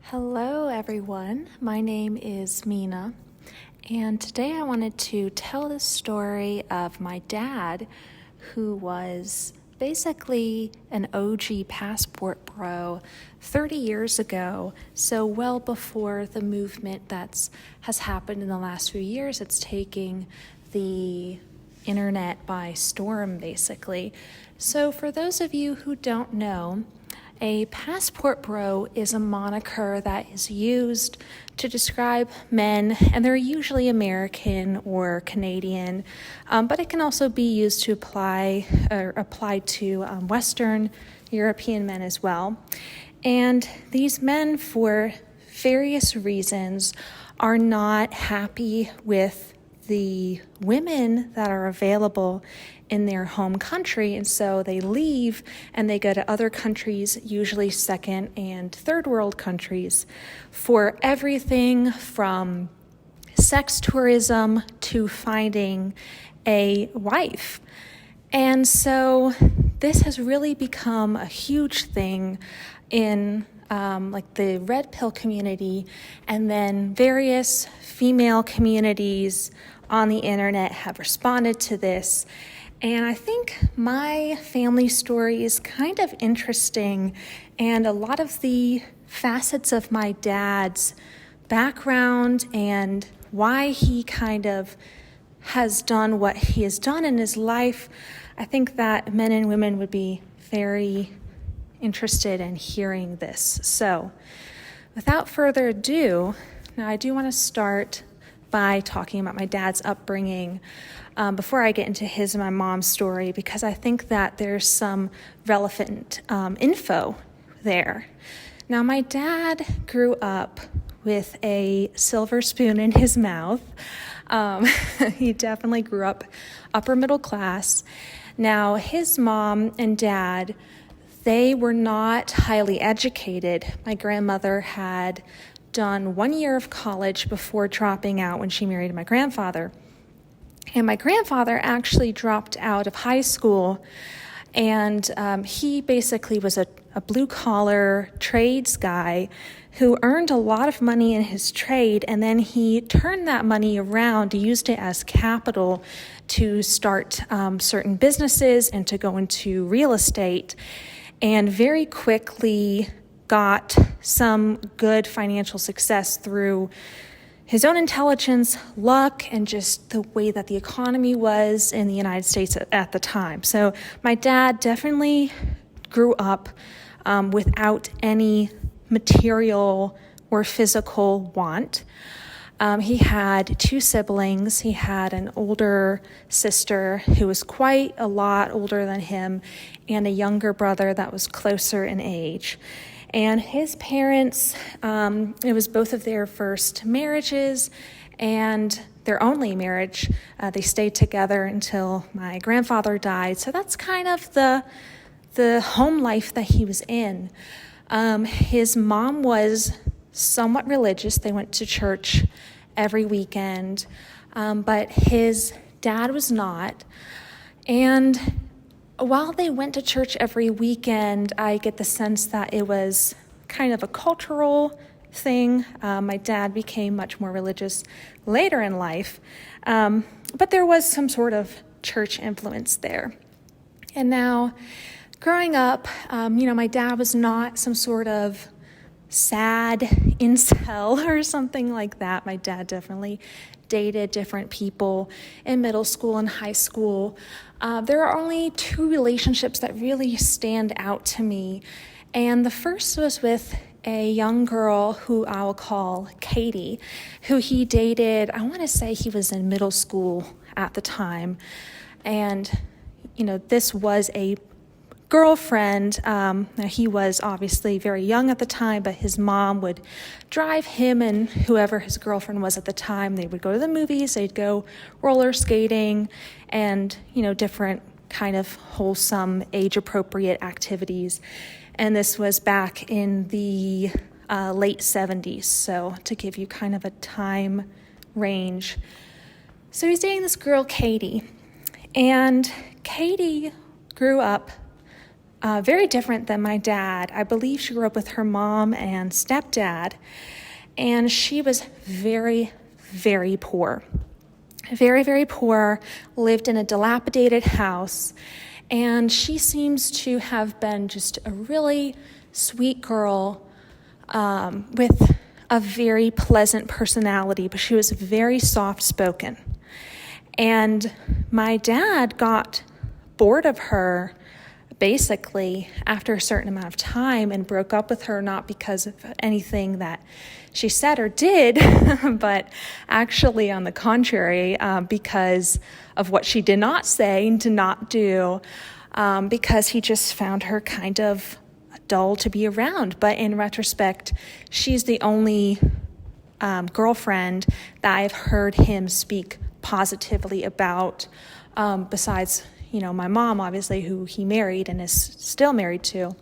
Hello, everyone. My name is Mina, and today I wanted to tell the story of my dad, who was basically an OG passport bro 30 years ago, so well before the movement has happened in the last few years. It's taking the internet by storm, basically. So for those of you who don't know, a passport bro is a moniker that is used to describe men, and they're usually American or Canadian, but it can also be used to apply to Western European men as well. And these men, for various reasons, are not happy with the women that are available in their home country, and so they leave and they go to other countries, usually second and third world countries, for everything from sex tourism to finding a wife. And so this has really become a huge thing in the red pill community, and then various female communities on the internet have responded to this. And I think my family story is kind of interesting, and a lot of the facets of my dad's background and why he kind of has done what he has done in his life, I think that men and women would be very interested in hearing this. So without further ado, now I do want to start by talking about my dad's upbringing before I get into his and my mom's story, because I think that there's some relevant info there. Now, my dad grew up with a silver spoon in his mouth. He definitely grew up upper middle class. Now, his mom and dad, they were not highly educated. My grandmother had done 1 year of college before dropping out when she married my grandfather. And my grandfather actually dropped out of high school, and he basically was a blue-collar trades guy who earned a lot of money in his trade, and then he turned that money around, used it as capital to start certain businesses and to go into real estate, and very quickly got some good financial success through his own intelligence, luck, and just the way that the economy was in the United States at the time. So my dad definitely grew up without any material or physical want. He had two siblings. He had an older sister who was quite a lot older than him, and a younger brother that was closer in age. And his parents, it was both of their first marriages and their only marriage. They stayed together until my grandfather died. So that's kind of the home life that he was in. His mom was somewhat religious. They went to church every weekend, but his dad was not. And while they went to church every weekend, I get the sense that it was kind of a cultural thing. My dad became much more religious later in life, but there was some sort of church influence there. And now, growing up, my dad was not some sort of sad incel or something like that. My dad definitely dated different people in middle school and high school. There are only two relationships that really stand out to me. And the first was with a young girl who I will call Katie, who he dated. I want to say he was in middle school at the time. And, this was a girlfriend. Now he was obviously very young at the time, but his mom would drive him and whoever his girlfriend was at the time. They would go to the movies, they'd go roller skating, and different kind of wholesome age-appropriate activities. And this was back in the late 70s, so to give you kind of a time range. So he's dating this girl, Katie, and Katie grew up very different than my dad. I believe she grew up with her mom and stepdad, and she was very, very poor. Very, very poor, lived in a dilapidated house, and she seems to have been just a really sweet girl with a very pleasant personality, but she was very soft-spoken. And my dad got bored of her basically after a certain amount of time and broke up with her, not because of anything that she said or did, but actually on the contrary, because of what she did not say and did not do, because he just found her kind of dull to be around. But in retrospect, she's the only girlfriend that I've heard him speak positively about, besides, my mom, obviously, who he married and is still married to.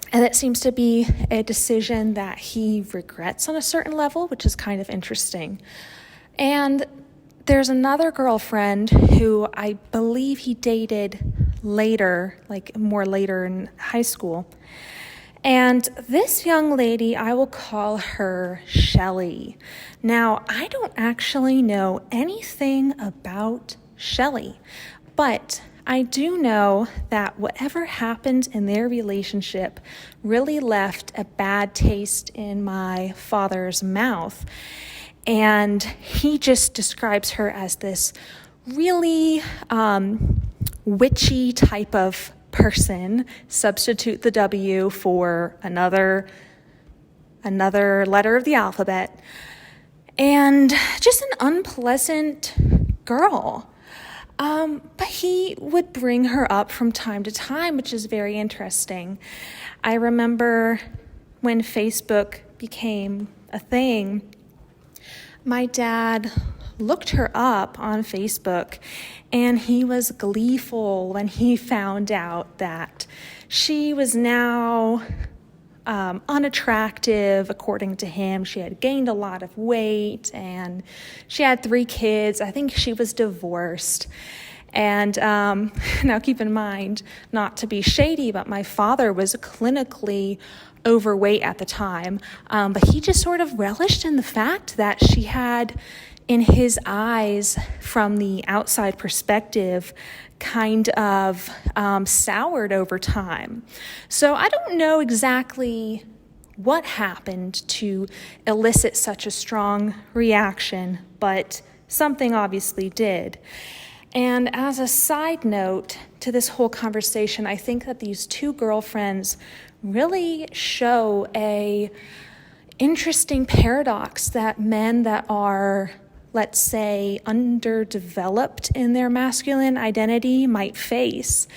And it seems to be a decision that he regrets on a certain level, which is kind of interesting. And there's another girlfriend who I believe he dated later, more later in high school. And this young lady, I will call her Shelley. Now, I don't actually know anything about Shelley, but I do know that whatever happened in their relationship really left a bad taste in my father's mouth. And he just describes her as this really witchy type of person. Substitute the W for another letter of the alphabet. And just an unpleasant girl. But he would bring her up from time to time, which is very interesting. I remember when Facebook became a thing, my dad looked her up on Facebook, and he was gleeful when he found out that she was now unattractive, according to him. She had gained a lot of weight, and she had 3 kids. I think she was divorced. And now keep in mind, not to be shady, but my father was clinically overweight at the time. But he just sort of relished in the fact that she had, in his eyes, from the outside perspective, kind of soured over time. So I don't know exactly what happened to elicit such a strong reaction, but something obviously did. And as a side note to this whole conversation, I think that these 2 girlfriends really show a interesting paradox that men that are, let's say, underdeveloped in their masculine identity might face.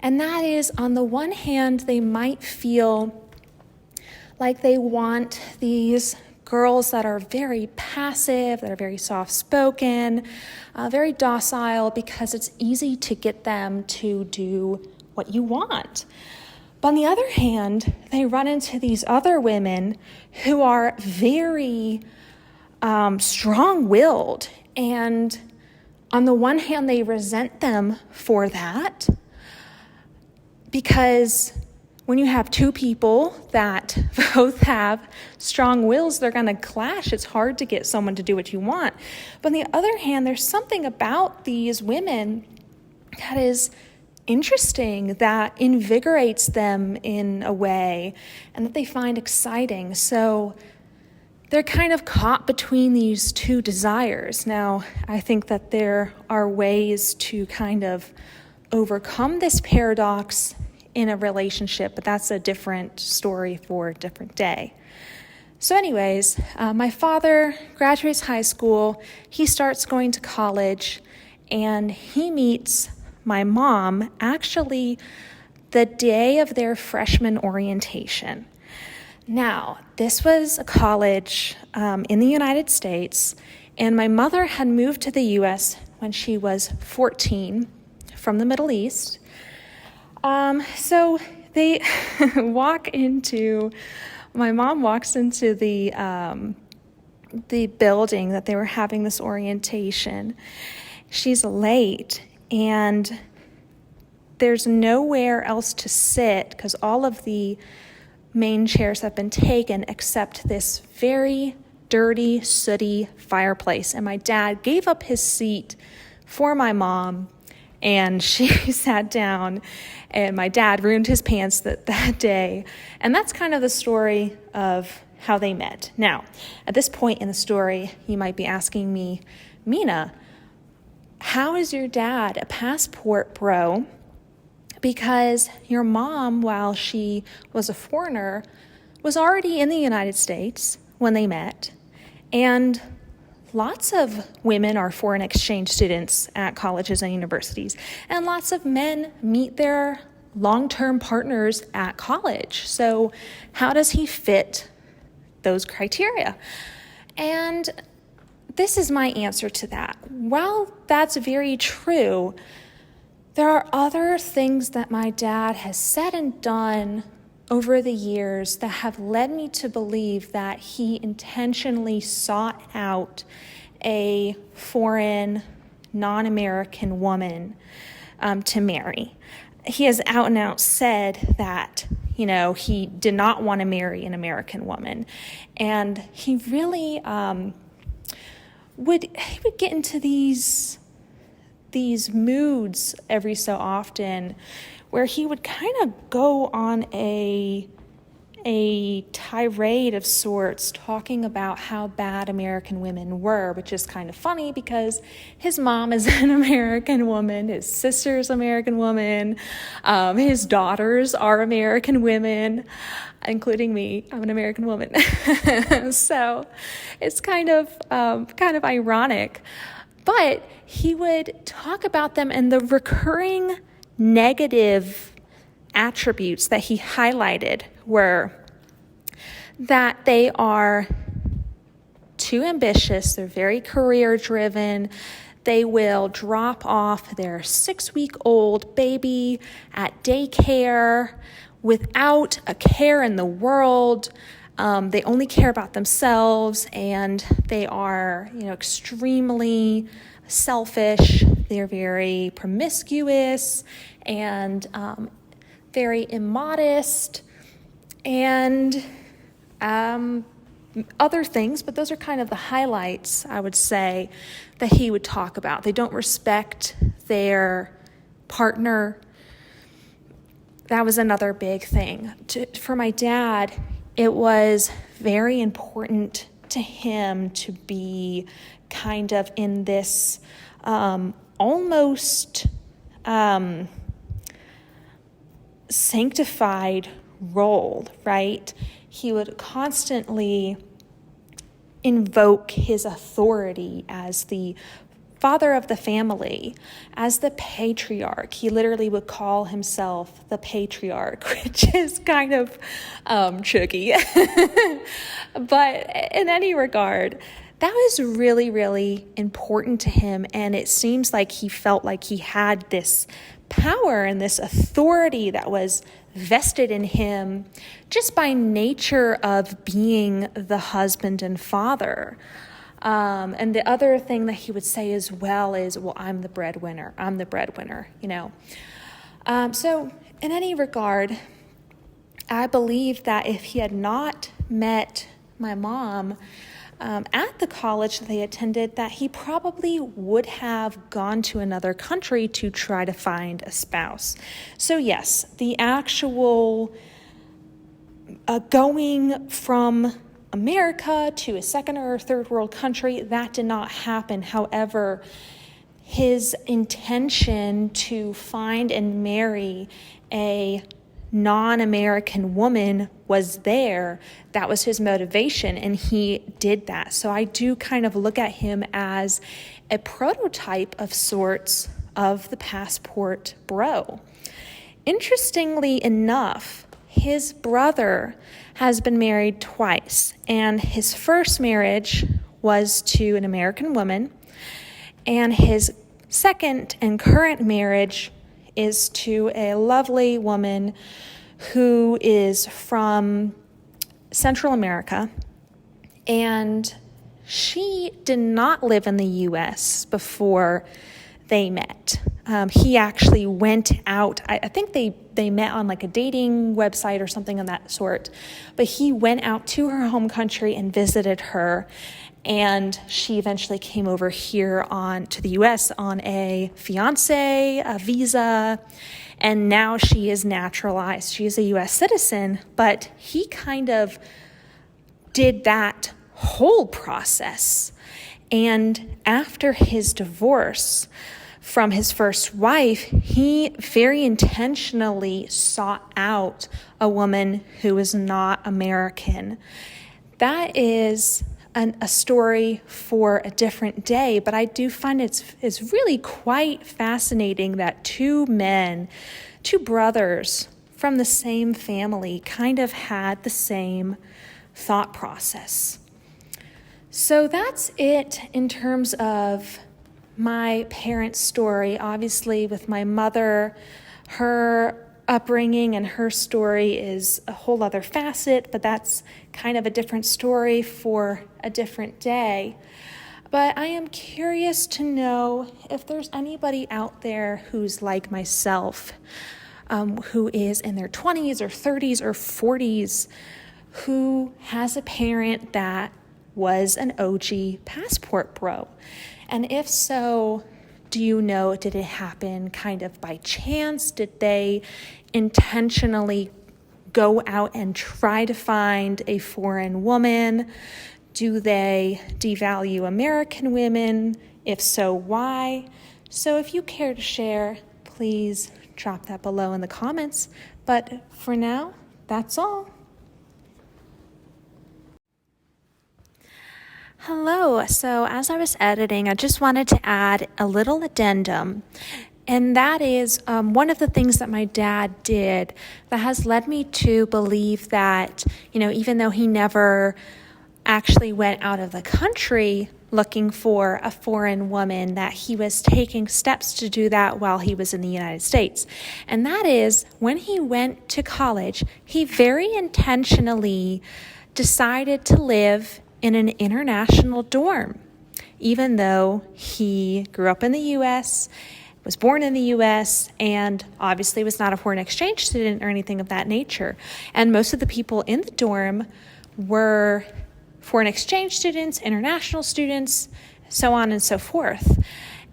And that is, on the one hand, they might feel like they want these girls that are very passive, that are very soft-spoken, very docile, because it's easy to get them to do what you want. But on the other hand, they run into these other women who are very strong-willed, and on the one hand, they resent them for that, because when you have 2 people that both have strong wills, they're going to clash. It's hard to get someone to do what you want. But on the other hand, there's something about these women that is interesting, that invigorates them in a way, and that they find exciting. So they're kind of caught between these 2 desires. Now, I think that there are ways to kind of overcome this paradox in a relationship, but that's a different story for a different day. So anyways, my father graduates high school, he starts going to college, and he meets my mom actually the day of their freshman orientation. Now, this was a college in the United States, and my mother had moved to the U.S. when she was 14 from the Middle East. So they my mom walks into the building that they were having this orientation. She's late, and there's nowhere else to sit because all of the main chairs have been taken except this very dirty, sooty fireplace. And my dad gave up his seat for my mom, and she sat down, and my dad ruined his pants that day. And that's kind of the story of how they met. Now, at this point in the story, you might be asking me, Mina, how is your dad a passport bro? Because your mom, while she was a foreigner, was already in the United States when they met. And lots of women are foreign exchange students at colleges and universities. And lots of men meet their long-term partners at college. So how does he fit those criteria? And this is my answer to that. While that's very true, there are other things that my dad has said and done over the years that have led me to believe that he intentionally sought out a foreign, non-American woman to marry. He has out and out said that, he did not want to marry an American woman. And he really would get into these moods every so often where he would kind of go on a tirade of sorts talking about how bad American women were, which is kind of funny because his mom is an American woman, his sister's American woman, his daughters are American women, including me. I'm an American woman. So it's kind of ironic. But he would talk about them, and the recurring negative attributes that he highlighted were that they are too ambitious, they're very career-driven, they will drop off their 6-week-old baby at daycare without a care in the world. They only care about themselves, and they are, extremely selfish. They're very promiscuous and very immodest and other things, but those are kind of the highlights, I would say, that he would talk about. They don't respect their partner. That was another big thing. For my dad, it was very important to him to be kind of in this almost sanctified role, right? He would constantly invoke his authority as the father of the family, as the patriarch. He literally would call himself the patriarch, which is kind of tricky. But in any regard, that was really, really important to him. And it seems like he felt like he had this power and this authority that was vested in him just by nature of being the husband and father. And the other thing that he would say as well is, well, I'm the breadwinner, So in any regard, I believe that if he had not met my mom at the college that they attended, that he probably would have gone to another country to try to find a spouse. So yes, the actual going from America to a second or third world country, that did not happen. However, his intention to find and marry a non-American woman was there. That was his motivation, and he did that. So I do kind of look at him as a prototype of sorts of the passport bro. Interestingly enough, his brother has been married twice, and his first marriage was to an American woman, and his second and current marriage is to a lovely woman who is from Central America, and she did not live in the U.S. before they met. He actually went out. I think they met on like a dating website or something of that sort. But he went out to her home country and visited her. And she eventually came over here to the U.S. on a fiance, a visa, and now she is naturalized. She is a U.S. citizen, but he kind of did that whole process. And after his divorce from his first wife, he very intentionally sought out a woman who is not American. That is a story for a different day, but I do find it's really quite fascinating that two brothers from the same family kind of had the same thought process. So that's it in terms of my parents' story. Obviously, with my mother, her upbringing and her story is a whole other facet, but that's kind of a different story for a different day. But I am curious to know if there's anybody out there who's like myself, who is in their 20s or 30s or 40s, who has a parent that was an OG passport bro. And if so, do you know, did it happen kind of by chance? Did they intentionally go out and try to find a foreign woman? Do they devalue American women? If so, why? So if you care to share, please drop that below in the comments. But for now, that's all. Hello. So as I was editing, I just wanted to add a little addendum. And that is one of the things that my dad did that has led me to believe that, even though he never actually went out of the country looking for a foreign woman, that he was taking steps to do that while he was in the United States. And that is when he went to college, he very intentionally decided to live in an international dorm, even though he grew up in the U.S., was born in the U.S., and obviously was not a foreign exchange student or anything of that nature. And most of the people in the dorm were foreign exchange students, international students, so on and so forth.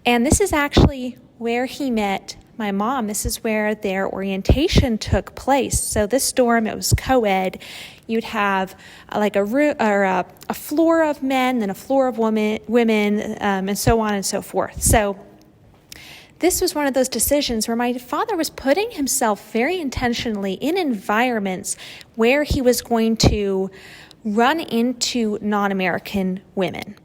And this is actually where he met my mom. This is where their orientation took place. So this dorm, it was co-ed. You'd have like a floor of men, then a floor of women, and so on and so forth. So this was one of those decisions where my father was putting himself very intentionally in environments where he was going to run into non-American women.